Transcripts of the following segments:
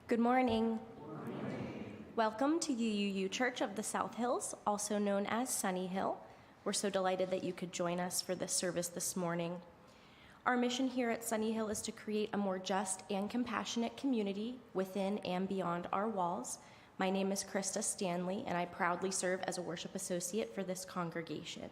Good morning. Welcome to UUU Church of the South Hills, also known as Sunnyhill. We're so delighted that you could join us for this service this morning. Our mission here at Sunnyhill is to create a more just and compassionate community within and beyond our walls. My name is Krista Stanley, and I proudly serve as a worship associate for this congregation.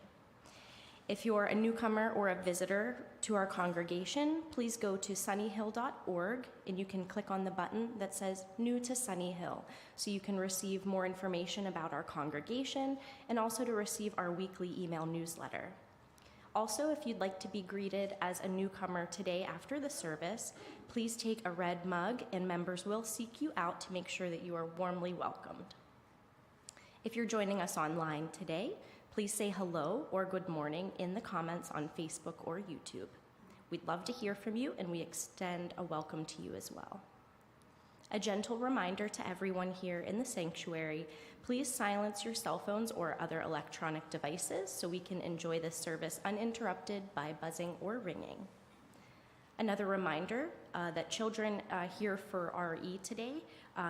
If you're a newcomer or a visitor to our congregation, please go to sunnyhill.org and you can click on the button that says New to Sunnyhill so you can receive more information about our congregation and also to receive our weekly email newsletter. Also, if you'd like to be greeted as a newcomer today after the service, please take a red mug and members will seek you out to make sure that you are warmly welcomed. If you're joining us online today, please say hello or good morning in the comments on Facebook or YouTube. We'd love to hear from you, and we extend a welcome to you as well. A gentle reminder to everyone here in the sanctuary, please silence your cell phones or other electronic devices so we can enjoy this service uninterrupted by buzzing or ringing. Another reminder that children here for RE today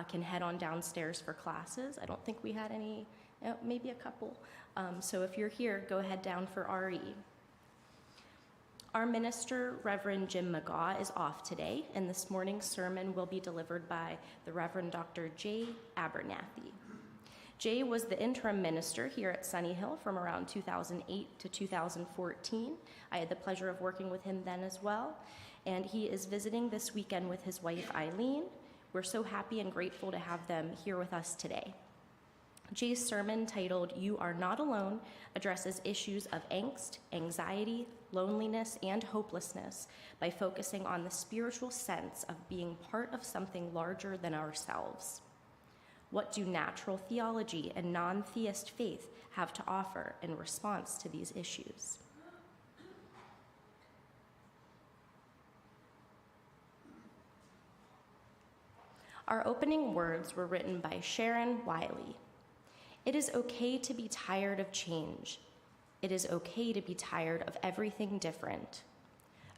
can head on downstairs for classes. I don't think we had any, maybe a couple. So if you're here, go ahead down for RE. Our minister, Reverend Jim McGaw, is off today, and this morning's sermon will be delivered by the Reverend Dr. Jay Abernathy. Jay was the interim minister here at Sunnyhill from around 2008 to 2014. I had the pleasure of working with him then as well, and he is visiting this weekend with his wife, Eileen. We're so happy and grateful to have them here with us today. Jay's sermon, titled "You Are Not Alone," addresses issues of angst, anxiety, loneliness, and hopelessness by focusing on the spiritual sense of being part of something larger than ourselves. What do natural theology and non-theist faith have to offer in response to these issues? Our opening words were written by Sharon Wiley. It is okay to be tired of change. It is okay to be tired of everything different.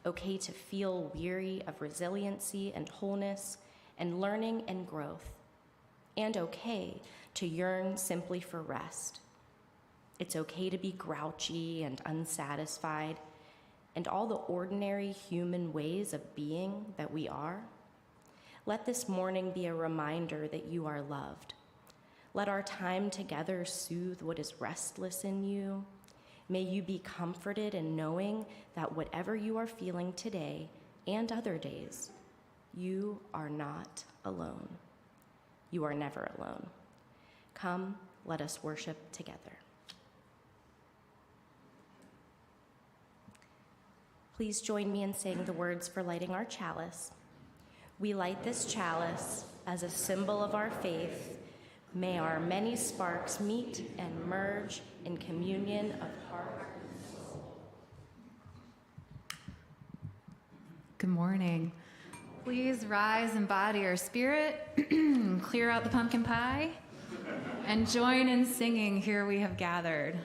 Okay to feel weary of resiliency and wholeness and learning and growth. And okay to yearn simply for rest. It's okay to be grouchy and unsatisfied and all the ordinary human ways of being that we are. Let this morning be a reminder that you are loved. Let our time together soothe what is restless in you. May you be comforted in knowing that whatever you are feeling today and other days, you are not alone. You are never alone. Come, let us worship together. Please join me in saying the words for lighting our chalice. We light this chalice as a symbol of our faith. May our many sparks meet and merge in communion of heart and soul. Good morning. Please rise in body or spirit, clear out the pumpkin pie, and join in singing "Here We Have Gathered."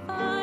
Find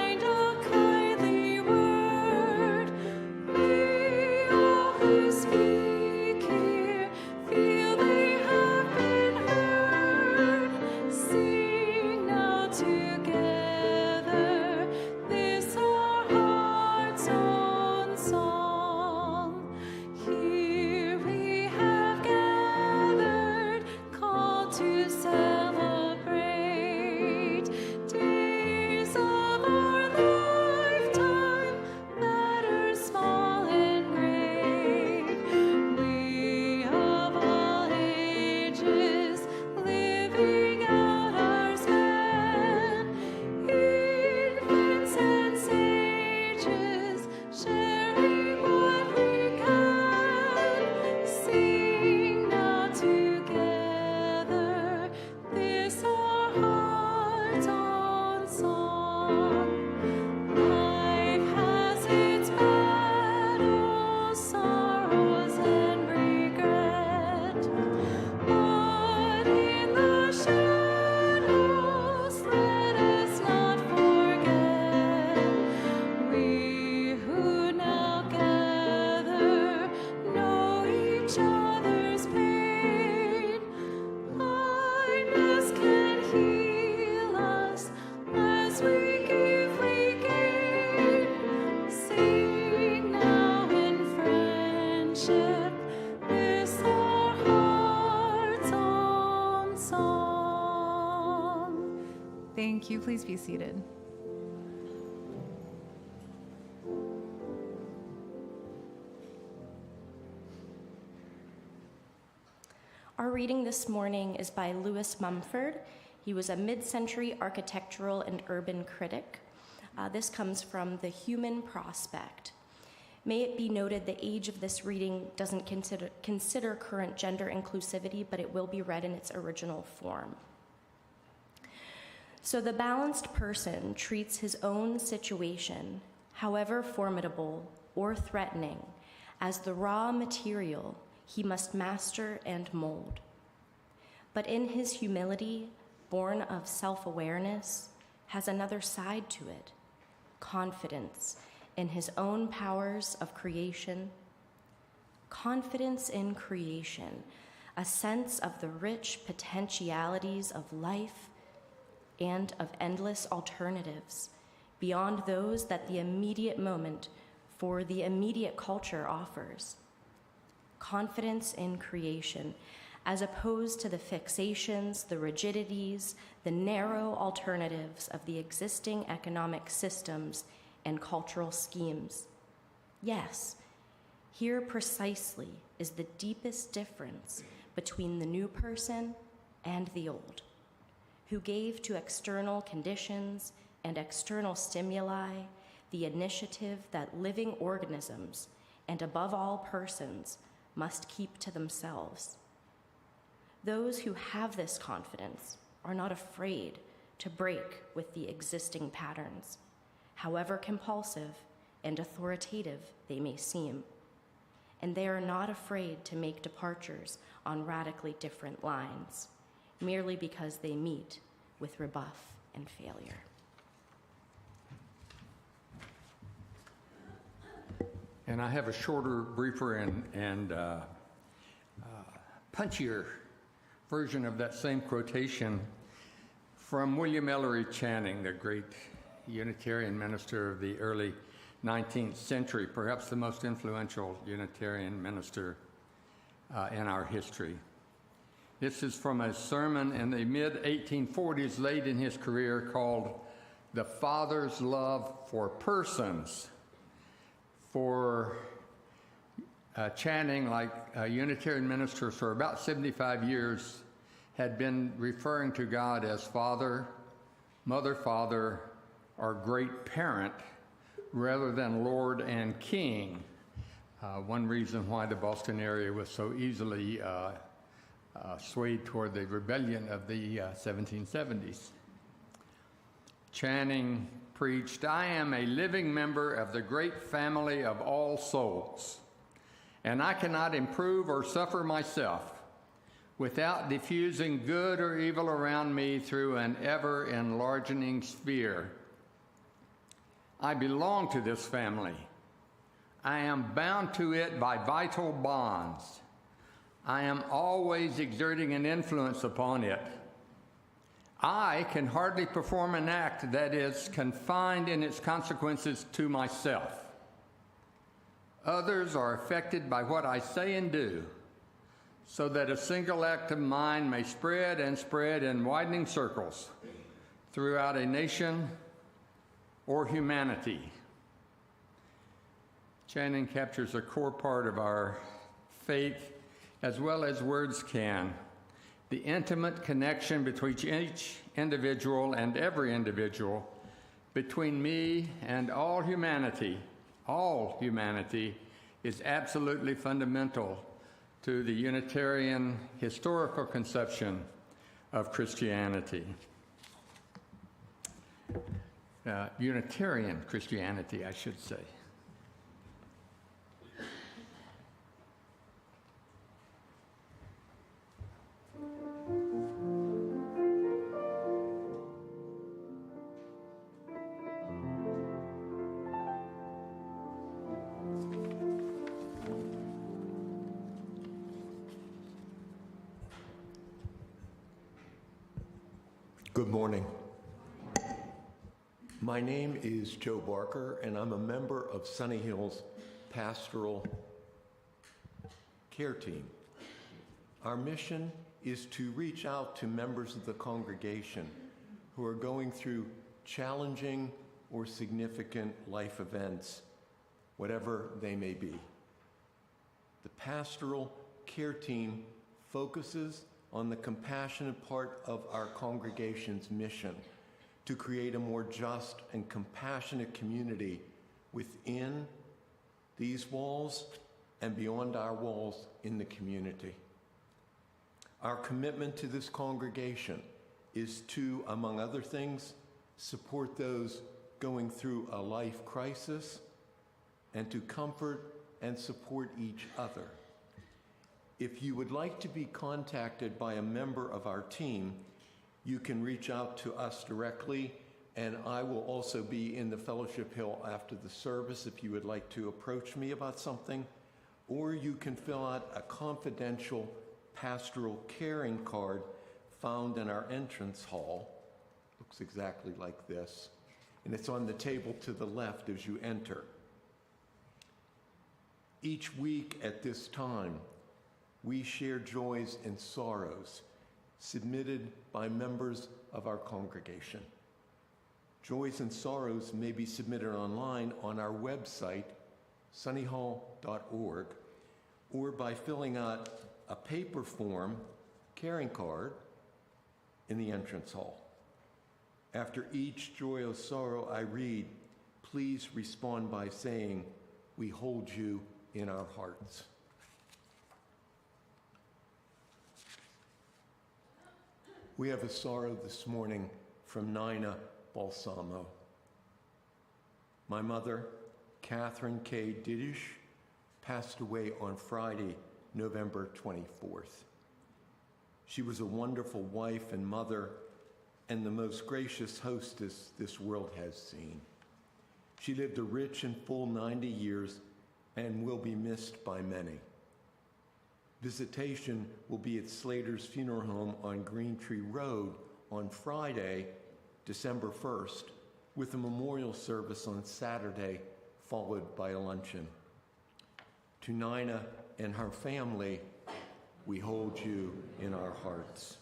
Please be seated. Our reading this morning is by Lewis Mumford. He was a mid-century architectural and urban critic. This comes from The Human Prospect. May it be noted the age of this reading doesn't consider current gender inclusivity, but it will be read in its original form. So the balanced person treats his own situation, however formidable or threatening, as the raw material he must master and mold. But in his humility, born of self-awareness, has another side to it, confidence in his own powers of creation. Confidence in creation, a sense of the rich potentialities of life and of endless alternatives beyond those that the immediate moment for the immediate culture offers. Confidence in creation, as opposed to the fixations, the rigidities, the narrow alternatives of the existing economic systems and cultural schemes. Yes, here precisely is the deepest difference between the new person and the old, who gave to external conditions and external stimuli the initiative that living organisms, and above all persons, must keep to themselves. Those who have this confidence are not afraid to break with the existing patterns, however compulsive and authoritative they may seem. And they are not afraid to make departures on radically different lines, merely because they meet with rebuff and failure. And I have a shorter, briefer, and punchier version of that same quotation from William Ellery Channing, the great Unitarian minister of the early 19th century, perhaps the most influential Unitarian minister in our history. This is from a sermon in the mid-1840s, late in his career, called "The Father's Love for Persons." For Channing, like a Unitarian minister for about 75 years, had been referring to God as Father, Mother, Father, or Great Parent, rather than Lord and King. One reason why the Boston area was so easily swayed toward the rebellion of the 1770s. Channing preached, "I am a living member of the great family of all souls, and I cannot improve or suffer myself without diffusing good or evil around me through an ever-enlarging sphere. I belong to this family. I am bound to it by vital bonds. I am always exerting an influence upon it. I can hardly perform an act that is confined in its consequences to myself. Others are affected by what I say and do, so that a single act of mine may spread and spread in widening circles throughout a nation or humanity." Channing captures a core part of our faith as well as words can: the intimate connection between each individual and every individual, between me and all humanity is absolutely fundamental to the Unitarian historical conception of Christianity. Unitarian Christianity, I should say. Good morning. My name is Joe Barker, and I'm a member of Sunnyhill's pastoral care team. Our mission is to reach out to members of the congregation who are going through challenging or significant life events, whatever they may be. The pastoral care team focuses on the compassionate part of our congregation's mission to create a more just and compassionate community within these walls and beyond our walls in the community. Our commitment to this congregation is to, among other things, support those going through a life crisis and to comfort and support each other. If you would like to be contacted by a member of our team, you can reach out to us directly, and I will also be in the Fellowship Hill after the service if you would like to approach me about something, or you can fill out a confidential pastoral caring card found in our entrance hall. Looks exactly like this, and it's on the table to the left as you enter. Each week at this time, we share joys and sorrows submitted by members of our congregation. Joys and sorrows may be submitted online on our website, sunnyhill.org, or by filling out a paper form, caring card, in the entrance hall. After each joy or sorrow I read, please respond by saying, "We hold you in our hearts." We have a sorrow this morning from Nina Balsamo. My mother, Catherine K. Didish, passed away on Friday, November 24th. She was a wonderful wife and mother and the most gracious hostess this world has seen. She lived a rich and full 90 years and will be missed by many. Visitation will be at Slater's Funeral Home on Green Tree Road on Friday, December 1st, with a memorial service on Saturday, followed by a luncheon. To Nina and her family, we hold you in our hearts.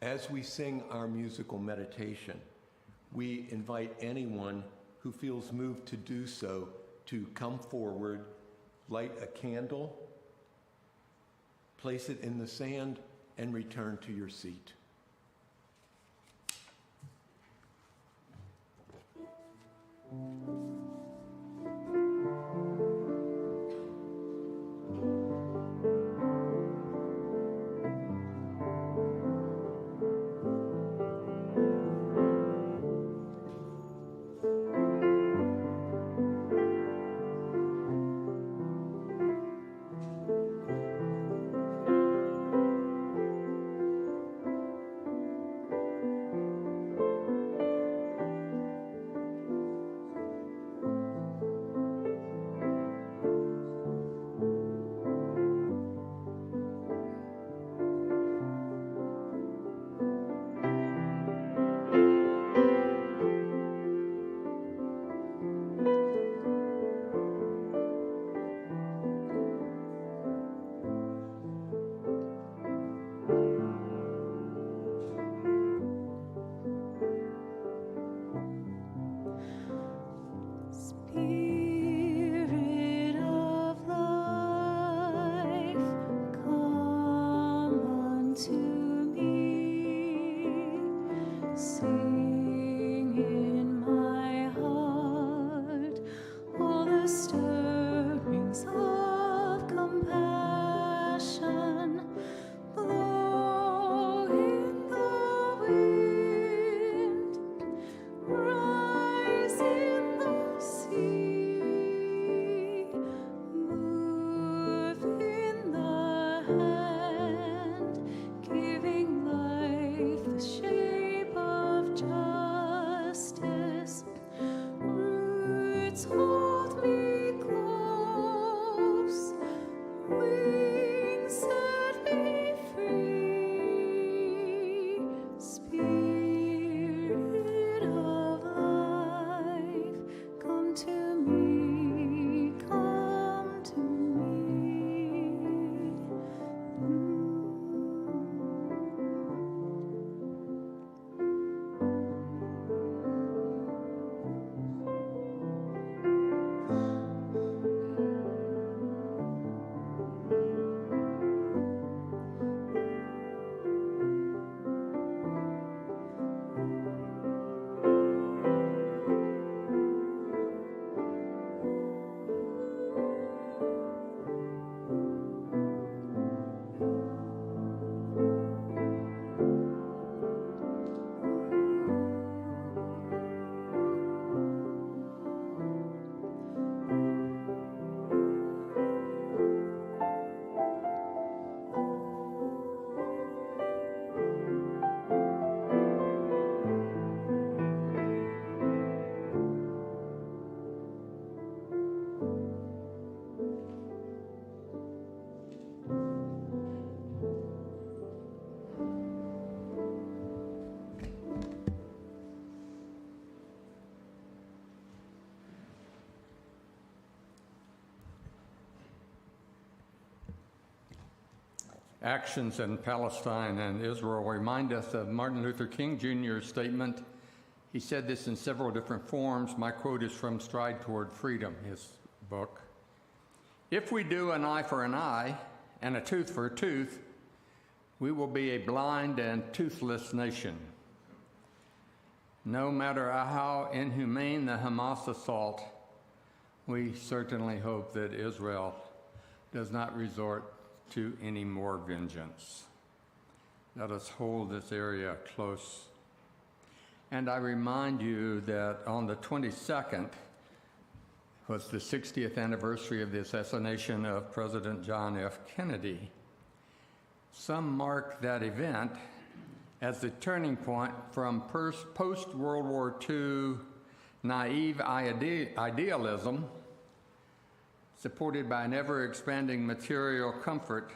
As we sing our musical meditation, we invite anyone who feels moved to do so to come forward, light a candle, place it in the sand, and return to your seat. Giving life the shape of joy. actions in Palestine and Israel remind us of Martin Luther King Jr.'s statement. He said this in several different forms. My quote is from Stride Toward Freedom, his book. If we do an eye for an eye and a tooth for a tooth, we will be a blind and toothless nation. No matter how inhumane the Hamas assault, we certainly hope that Israel does not resort to any more vengeance. Let us hold this area close. And I remind you that on the 22nd was the 60th anniversary of the assassination of President John F. Kennedy. Some mark that event as the turning point from post-World War II naive idealism, supported by an ever-expanding material comfort,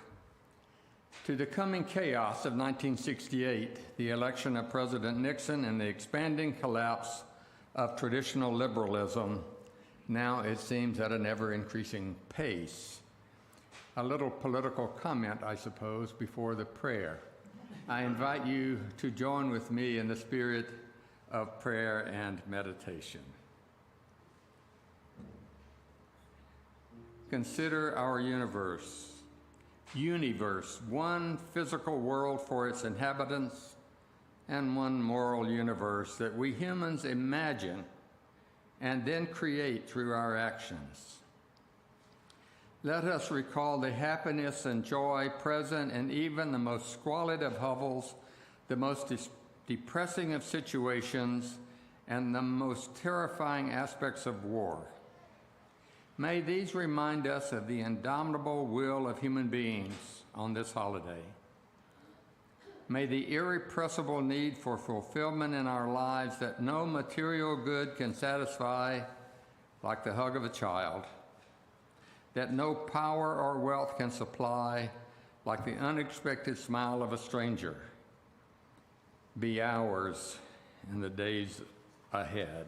to the coming chaos of 1968, the election of President Nixon and the expanding collapse of traditional liberalism, now it seems at an ever-increasing pace. A little political comment, I suppose, before the prayer. I invite you to join with me in the spirit of prayer and meditation. Consider our universe, one physical world for its inhabitants, and one moral universe that we humans imagine and then create through our actions. Let us recall the happiness and joy present in even the most squalid of hovels, the most depressing of situations, and the most terrifying aspects of war. May these remind us of the indomitable will of human beings on this holiday. May the irrepressible need for fulfillment in our lives that no material good can satisfy, like the hug of a child, that no power or wealth can supply, like the unexpected smile of a stranger, be ours in the days ahead.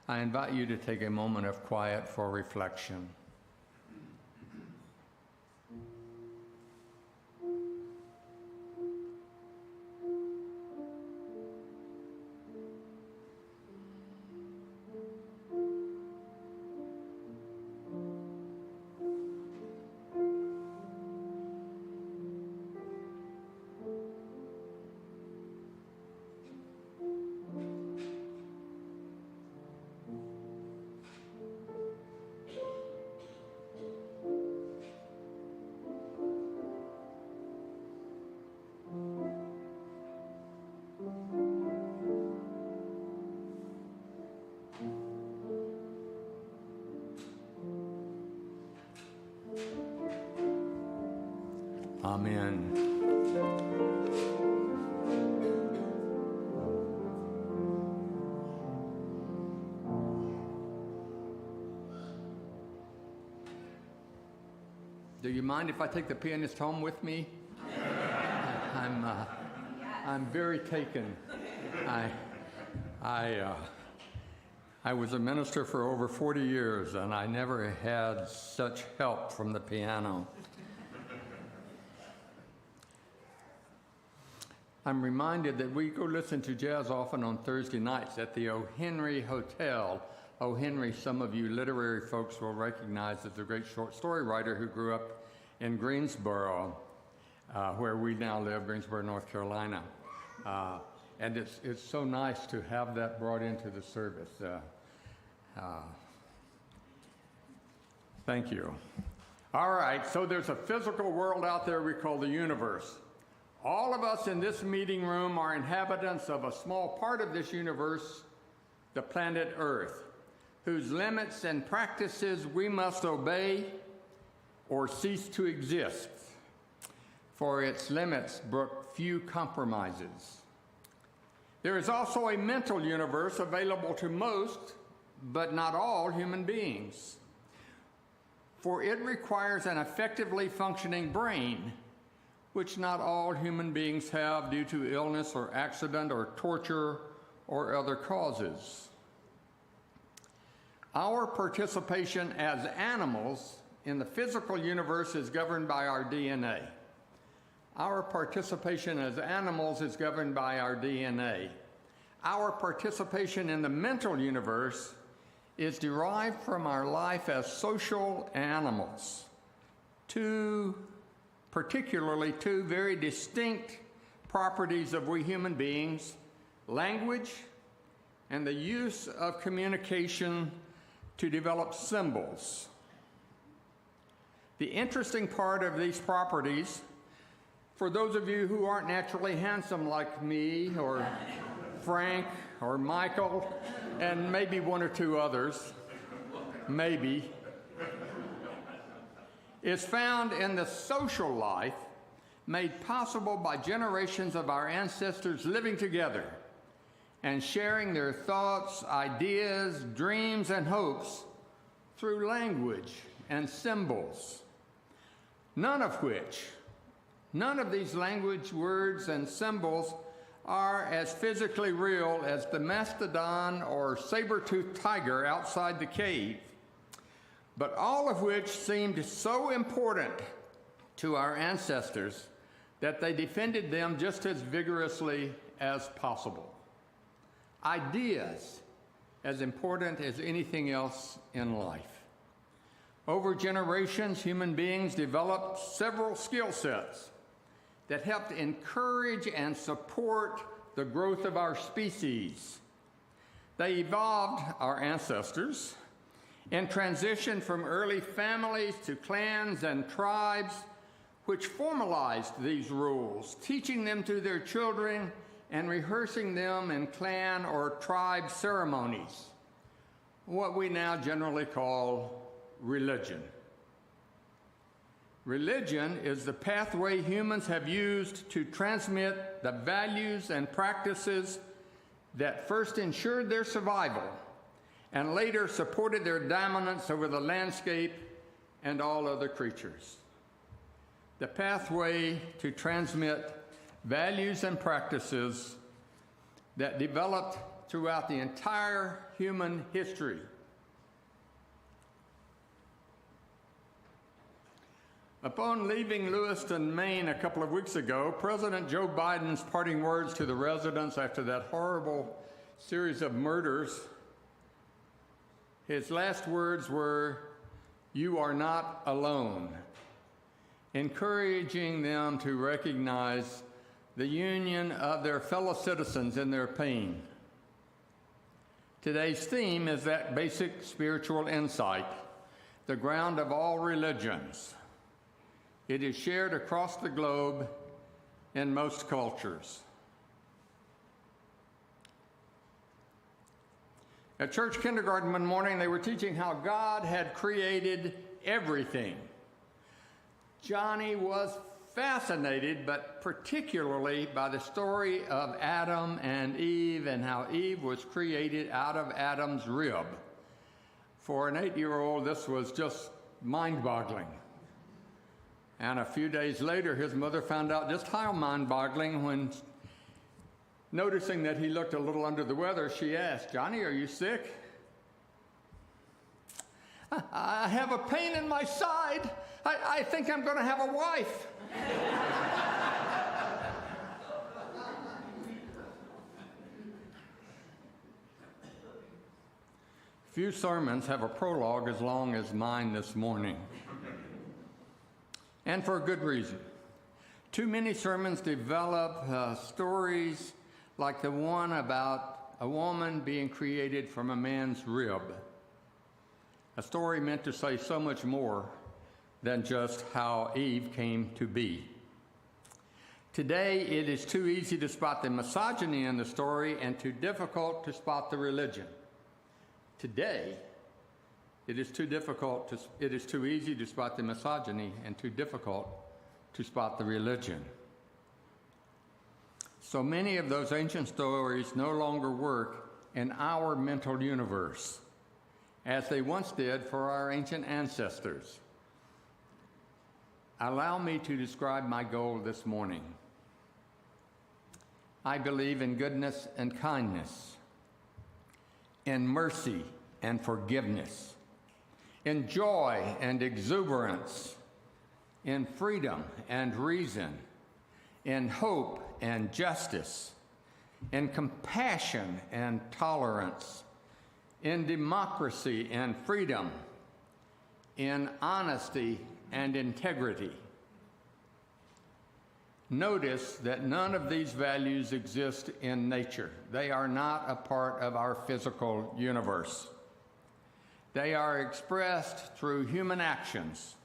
I invite you to take a moment of quiet for reflection. Amen. Do you mind if I take the pianist home with me? I'm very taken. I was a minister for over 40 years, and I never had such help from the piano. I'm reminded that we go listen to jazz often on Thursday nights at the O. Henry Hotel. O. Henry, some of you literary folks will recognize as the great short story writer who grew up in Greensboro, where we now live, Greensboro, North Carolina. And it's so nice to have that brought into the service. Thank you. All right, so there's a physical world out there we call the universe. All of us in this meeting room are inhabitants of a small part of this universe, the planet Earth, whose limits and practices we must obey or cease to exist. For its limits brook few compromises. There is also a mental universe available to most, but not all, human beings. For it requires an effectively functioning brain, which not all human beings have due to illness or accident or torture or other causes. Our participation as animals in the physical universe is governed by our DNA. Our participation as animals is governed by our DNA. Our participation in the mental universe is derived from our life as social animals. Particularly two very distinct properties of we human beings: language and the use of communication to develop symbols. The interesting part of these properties, for those of you who aren't naturally handsome like me or Frank or Michael and maybe one or two others, maybe, is found in the social life made possible by generations of our ancestors living together and sharing their thoughts, ideas, dreams, and hopes through language and symbols. None of these language, words, and symbols are as physically real as the mastodon or saber-toothed tiger outside the cave, but all of which seemed so important to our ancestors that they defended them just as vigorously as possible. Ideas as important as anything else in life. Over generations, human beings developed several skill sets that helped encourage and support the growth of our species. They evolved, our ancestors, in transition from early families to clans and tribes, which formalized these rules, teaching them to their children and rehearsing them in clan or tribe ceremonies, what we now generally call religion. Religion is the pathway humans have used to transmit the values and practices that first ensured their survival and later supported their dominance over the landscape and all other creatures. The pathway to transmit values and practices that developed throughout the entire human history. Upon leaving Lewiston, Maine a couple of weeks ago, President Joe Biden's parting words to the residents after that horrible series of murders, his last words were, "You are not alone," encouraging them to recognize the union of their fellow citizens in their pain. Today's theme is that basic spiritual insight, the ground of all religions. It is shared across the globe in most cultures. At church kindergarten one morning, they were teaching how God had created everything. Johnny was fascinated, but particularly by the story of Adam and Eve and how Eve was created out of Adam's rib. For an 8-year-old, this was just mind-boggling. And a few days later, his mother found out just how mind-boggling when, noticing that he looked a little under the weather, she asked, "Johnny, are you sick?" "I have a pain in my side. I think I'm going to have a wife." Few sermons have a prologue as long as mine this morning. And for a good reason. Too many sermons develop stories like the one about a woman being created from a man's rib. A story meant to say so much more than just how Eve came to be. Today, it is too easy to spot the misogyny in the story and too difficult to spot the religion. Today, it is too easy to spot the misogyny and too difficult to spot the religion. So many of those ancient stories no longer work in our mental universe, as they once did for our ancient ancestors. Allow me to describe my goal this morning. I believe in goodness and kindness, in mercy and forgiveness, in joy and exuberance, in freedom and reason, in hope and justice, in compassion and tolerance, in democracy and freedom, in honesty and integrity. Notice that none of these values exist in nature. They are not a part of our physical universe. They are expressed through human actions,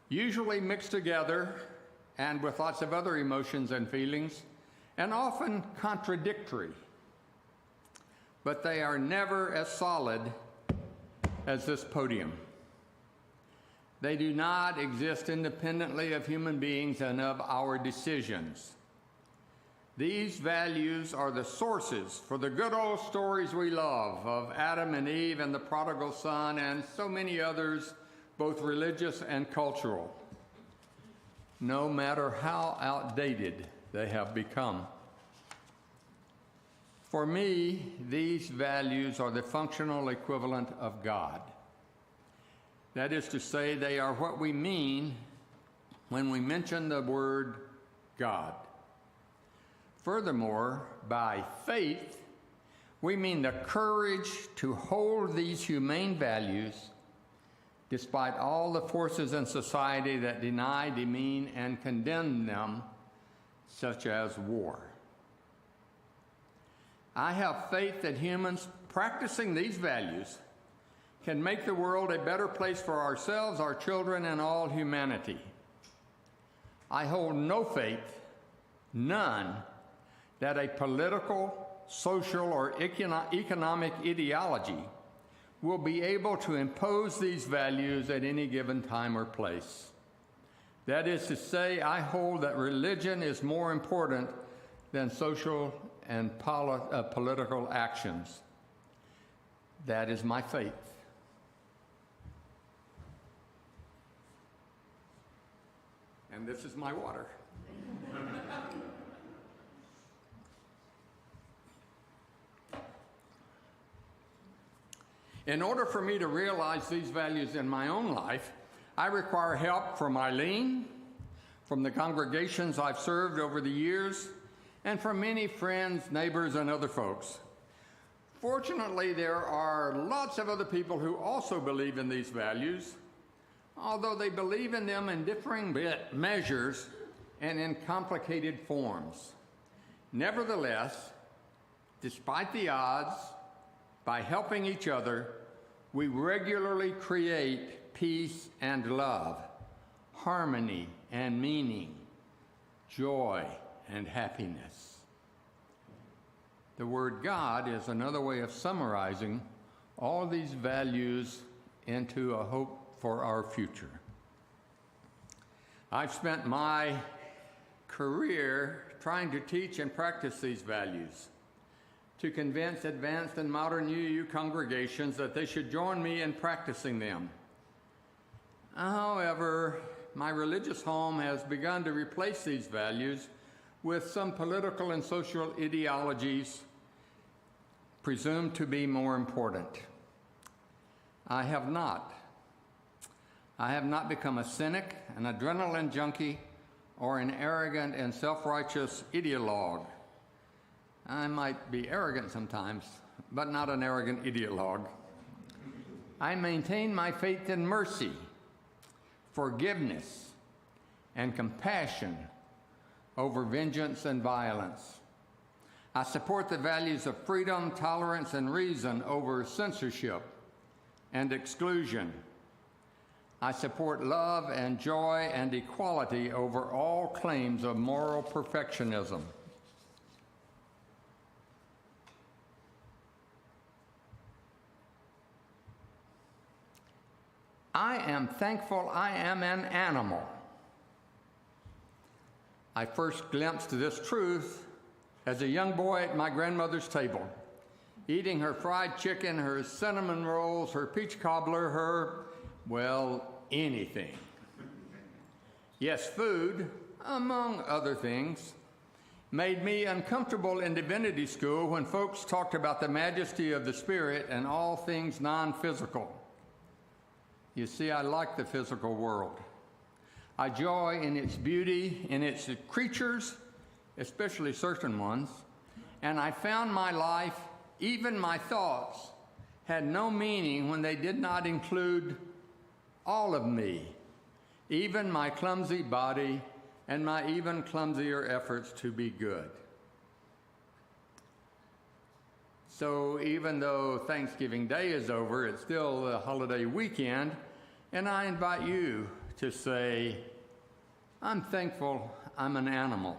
usually mixed together and with lots of other emotions and feelings, and often contradictory. But they are never as solid as this podium. They do not exist independently of human beings and of our decisions. These values are the sources for the good old stories we love of Adam and Eve and the prodigal son and so many others, both religious and cultural, no matter how outdated they have become. For me, these values are the functional equivalent of God. That is to say, they are what we mean when we mention the word God. Furthermore, by faith, we mean the courage to hold these humane values despite all the forces in society that deny, demean, and condemn them, such as war. I have faith that humans practicing these values can make the world a better place for ourselves, our children, and all humanity. I hold no faith, none, that a political, social, or economic ideology will be able to impose these values at any given time or place. That is to say, I hold that religion is more important than social and political actions. That is my faith. And this is my water. In order for me to realize these values in my own life, I require help from Eileen, from the congregations I've served over the years, and from many friends, neighbors, and other folks. Fortunately, there are lots of other people who also believe in these values, although they believe in them in differing measures and in complicated forms. Nevertheless, despite the odds, by helping each other, we regularly create peace and love, harmony and meaning, joy and happiness. The word God is another way of summarizing all these values into a hope for our future. I've spent my career trying to teach and practice these values, to convince advanced and modern UU congregations that they should join me in practicing them. However, my religious home has begun to replace these values with some political and social ideologies presumed to be more important. I have not become a cynic, an adrenaline junkie, or an arrogant and self-righteous ideologue. I might be arrogant sometimes, but not an arrogant ideologue. I maintain my faith in mercy, forgiveness, and compassion over vengeance and violence. I support the values of freedom, tolerance, and reason over censorship and exclusion. I support love and joy and equality over all claims of moral perfectionism. I am thankful I am an animal. I first glimpsed this truth as a young boy at my grandmother's table, eating her fried chicken, her cinnamon rolls, her peach cobbler, anything. Yes, food, among other things, made me uncomfortable in divinity school when folks talked about the majesty of the Spirit and all things non-physical. You see, I like the physical world. I joy in its beauty, in its creatures, especially certain ones, and I found my life, even my thoughts, had no meaning when they did not include all of me, even my clumsy body and my even clumsier efforts to be good. So even though Thanksgiving Day is over, it's still the holiday weekend, and I invite you to say, I'm thankful I'm an animal.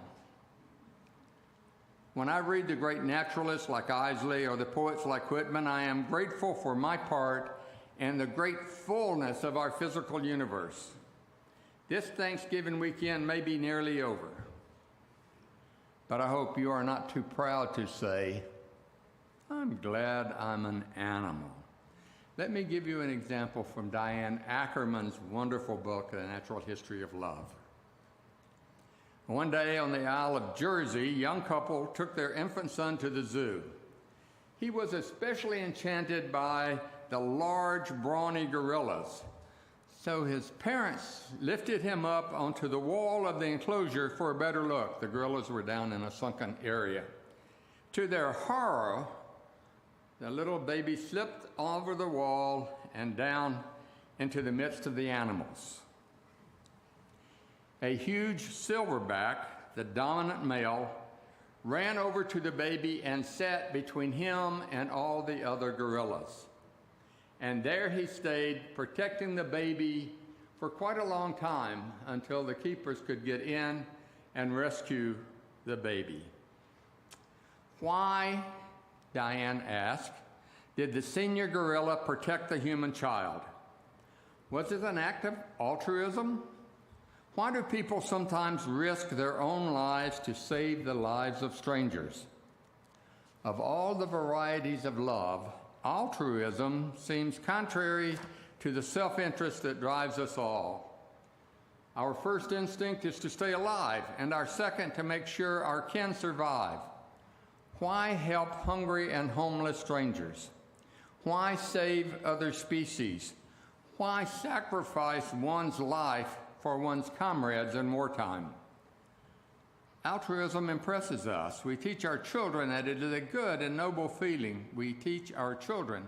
When I read the great naturalists like Isley or the poets like Whitman, I am grateful for my part and the great fullness of our physical universe. This Thanksgiving weekend may be nearly over, but I hope you are not too proud to say, I'm glad I'm an animal. Let me give you an example from Diane Ackerman's wonderful book, The Natural History of Love. One day on the Isle of Jersey, a young couple took their infant son to the zoo. He was especially enchanted by the large, brawny gorillas. So his parents lifted him up onto the wall of the enclosure for a better look. The gorillas were down in a sunken area. To their horror, the little baby slipped over the wall and down into the midst of the animals. A huge silverback, the dominant male, ran over to the baby and sat between him and all the other gorillas. And there he stayed, protecting the baby for quite a long time until the keepers could get in and rescue the baby. Why, Diane asked, did the senior gorilla protect the human child? Was it an act of altruism? Why do people sometimes risk their own lives to save the lives of strangers? Of all the varieties of love, altruism seems contrary to the self-interest that drives us all. Our first instinct is to stay alive, and our second to make sure our kin survive. Why help hungry and homeless strangers? Why save other species? Why sacrifice one's life for one's comrades in wartime? Altruism impresses us. We teach our children that it is a good and noble feeling. We teach our children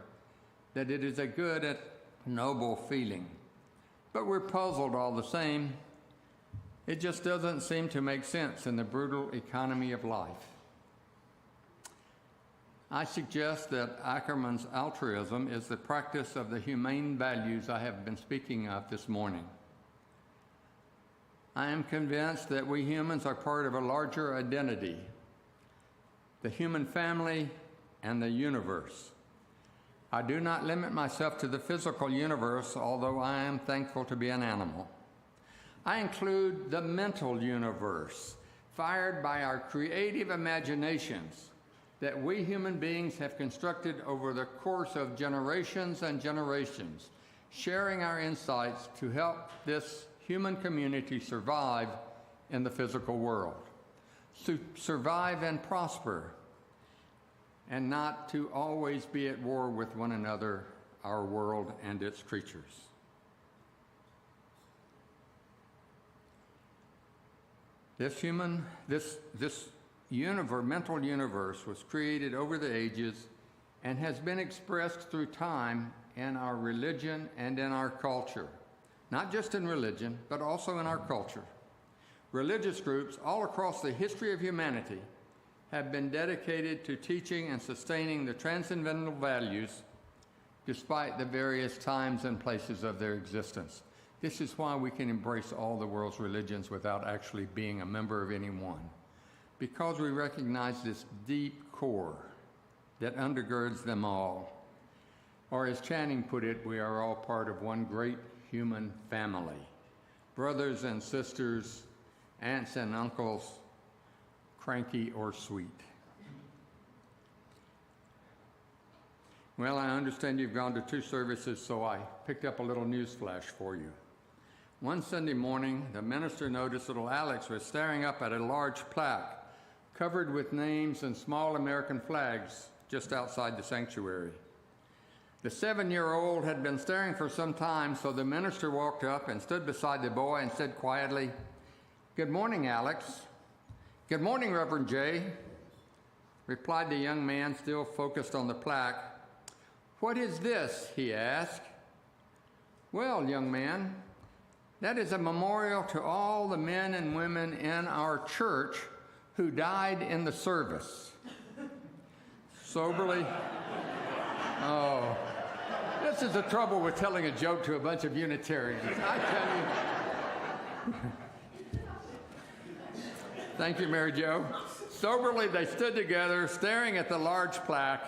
that it is a good and noble feeling. But we're puzzled all the same. It just doesn't seem to make sense in the brutal economy of life. I suggest that Ackerman's altruism is the practice of the humane values I have been speaking of this morning. I am convinced that we humans are part of a larger identity, the human family and the universe. I do not limit myself to the physical universe, although I am thankful to be an animal. I include the mental universe, fired by our creative imaginations that we human beings have constructed over the course of generations and generations, sharing our insights to help this human community survive in the physical world, to survive and prosper, and not to always be at war with one another, our world and its creatures. This mental universe was created over the ages and has been expressed through time in our religion and in our culture. Not just in religion, but also in our culture. Religious groups all across the history of humanity have been dedicated to teaching and sustaining the transcendental values despite the various times and places of their existence. This is why we can embrace all the world's religions without actually being a member of any one, because we recognize this deep core that undergirds them all. Or as Channing put it, we are all part of one great human family, brothers and sisters, aunts and uncles, cranky or sweet. Well, I understand you've gone to 2 services, so I picked up a little news flash for you. One Sunday morning, the minister noticed little Alex was staring up at a large plaque covered with names and small American flags just outside the sanctuary. The 7-year-old had been staring for some time, so the minister walked up and stood beside the boy and said quietly, "Good morning, Alex." "Good morning, Reverend J," replied the young man, still focused on the plaque. "What is this?" he asked. "Well, young man, that is a memorial to all the men and women in our church who died in the service." Soberly, oh, this is the trouble with telling a joke to a bunch of Unitarians, I tell you. Thank you, Mary Jo. Soberly, they stood together, staring at the large plaque,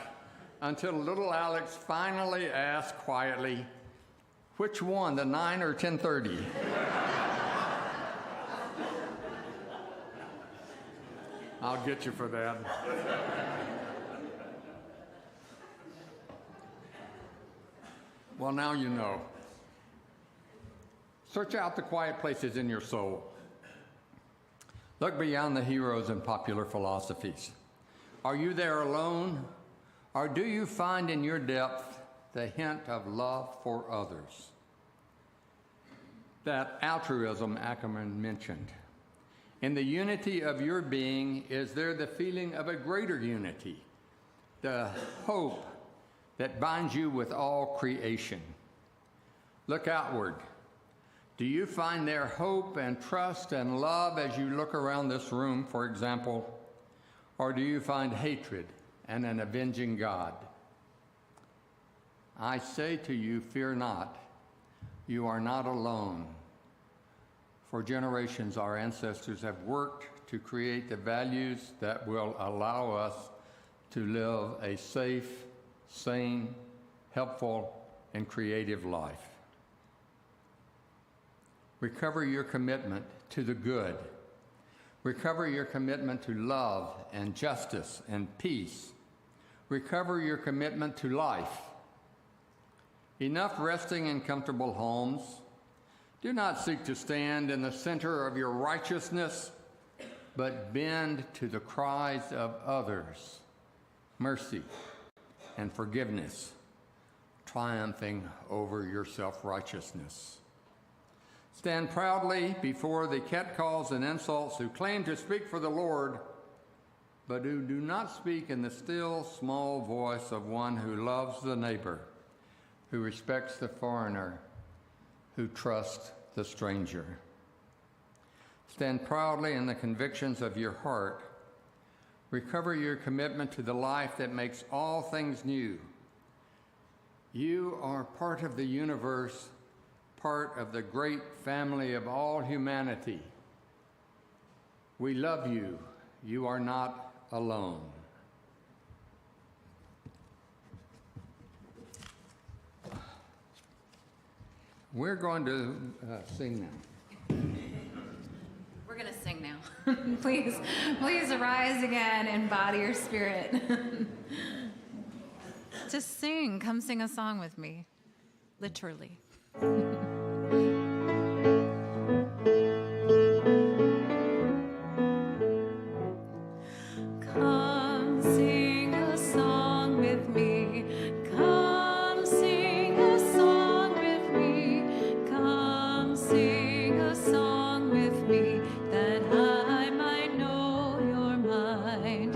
until little Alex finally asked quietly, "Which one, the 9 or 10:30? I'll get you for that. Well, now you know. Search out the quiet places in your soul. Look beyond the heroes and popular philosophies. Are you there alone, or do you find in your depth the hint of love for others? That altruism Ackerman mentioned. In the unity of your being, is there the feeling of a greater unity, the hope that binds you with all creation? Look outward. Do you find there hope and trust and love as you look around this room, for example? Or do you find hatred and an avenging God? I say to you, fear not. You are not alone. For generations, our ancestors have worked to create the values that will allow us to live a safe, sane, helpful, and creative life. Recover your commitment to the good. Recover your commitment to love and justice and peace. Recover your commitment to life. Enough resting in comfortable homes. Do not seek to stand in the center of your righteousness, but bend to the cries of others. Mercy and forgiveness, triumphing over your self-righteousness. Stand proudly before the catcalls and insults who claim to speak for the Lord, but who do not speak in the still, small voice of one who loves the neighbor, who respects the foreigner, who trusts the stranger. Stand proudly in the convictions of your heart. Recover your commitment to the life that makes all things new. You are part of the universe, part of the great family of all humanity. We love you. You are not alone. We're going to sing now. We're going to sing now. Please arise again and body your spirit. Just sing. Come sing a song with me. Literally. Come sing a song with me. Come sing a song with me. Come sing a song with me, that I might know your mind.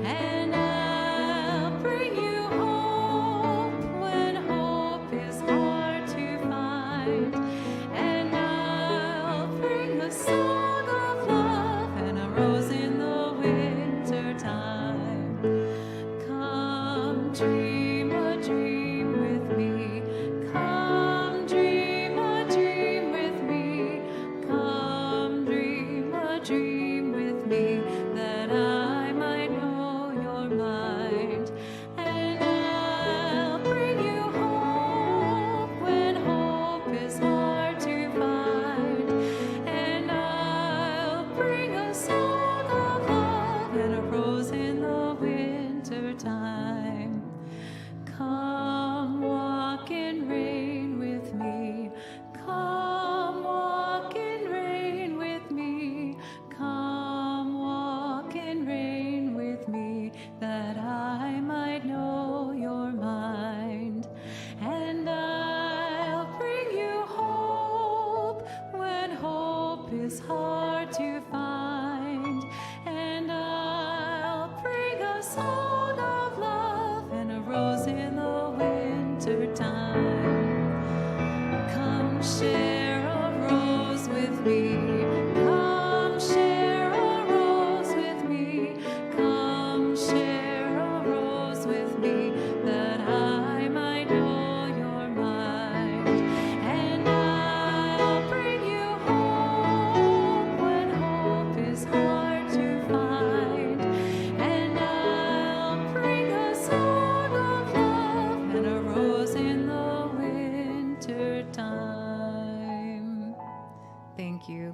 And I'll bring you hope when hope is hard to find. And I'll bring a song of love and a rose in the winter time. Come dream a dream with me. Come dream a dream with me. Come dream a dream with me, that I might know your mind. And I'll bring you hope when hope is hard to find. And I'll bring a song of love and a rose in the winter time.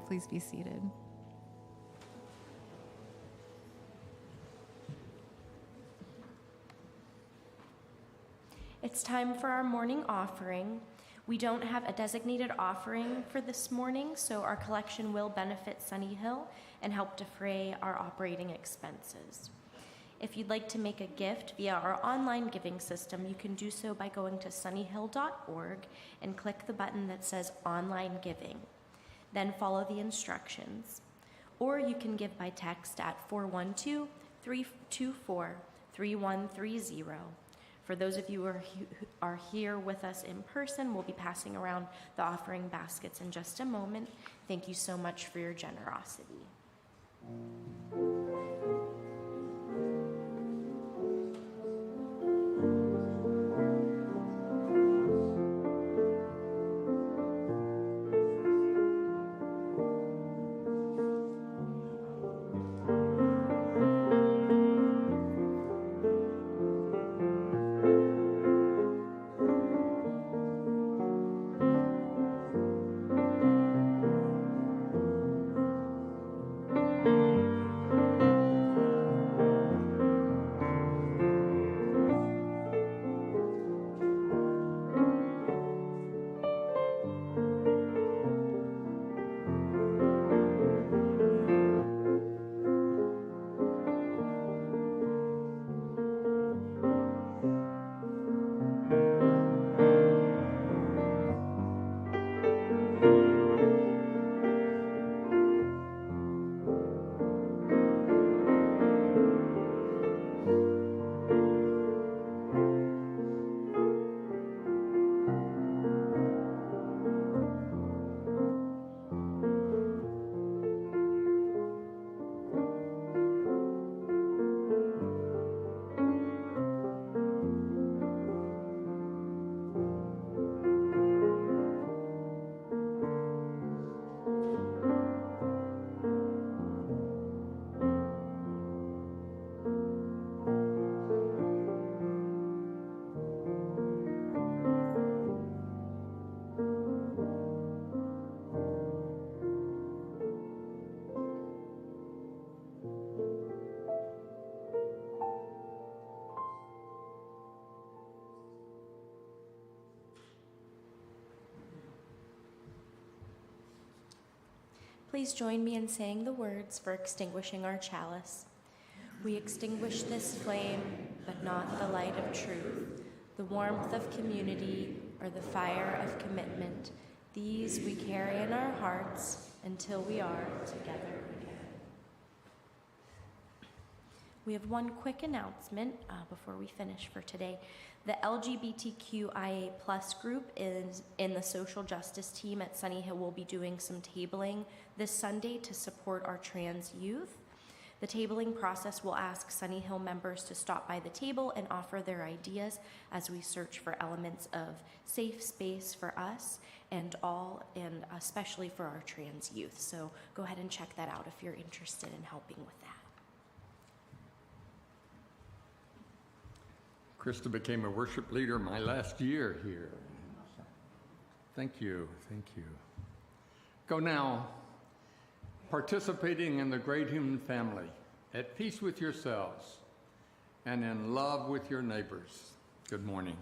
Please be seated. It's time for our morning offering. We don't have a designated offering for this morning, so our collection will benefit Sunnyhill and help defray our operating expenses. If you'd like to make a gift via our online giving system, you can do so by going to sunnyhill.org and click the button that says Online Giving. Then follow the instructions. Or you can give by text at 412-324-3130. For those of you who are here with us in person, we'll be passing around the offering baskets in just a moment. Thank you so much for your generosity. Please join me in saying the words for extinguishing our chalice. We extinguish this flame, but not the light of truth, the warmth of community, or the fire of commitment. These we carry in our hearts until we are together again. We have one quick announcement before we finish for today. The LGBTQIA+ group is in the social justice team at Sunnyhill will be doing some tabling this Sunday to support our trans youth. The tabling process will ask Sunnyhill members to stop by the table and offer their ideas as we search for elements of safe space for us and especially for our trans youth. So go ahead and check that out if you're interested in helping with that. Krista became a worship leader my last year here. Thank you, thank you. Go now, participating in the great human family, at peace with yourselves, and in love with your neighbors. Good morning.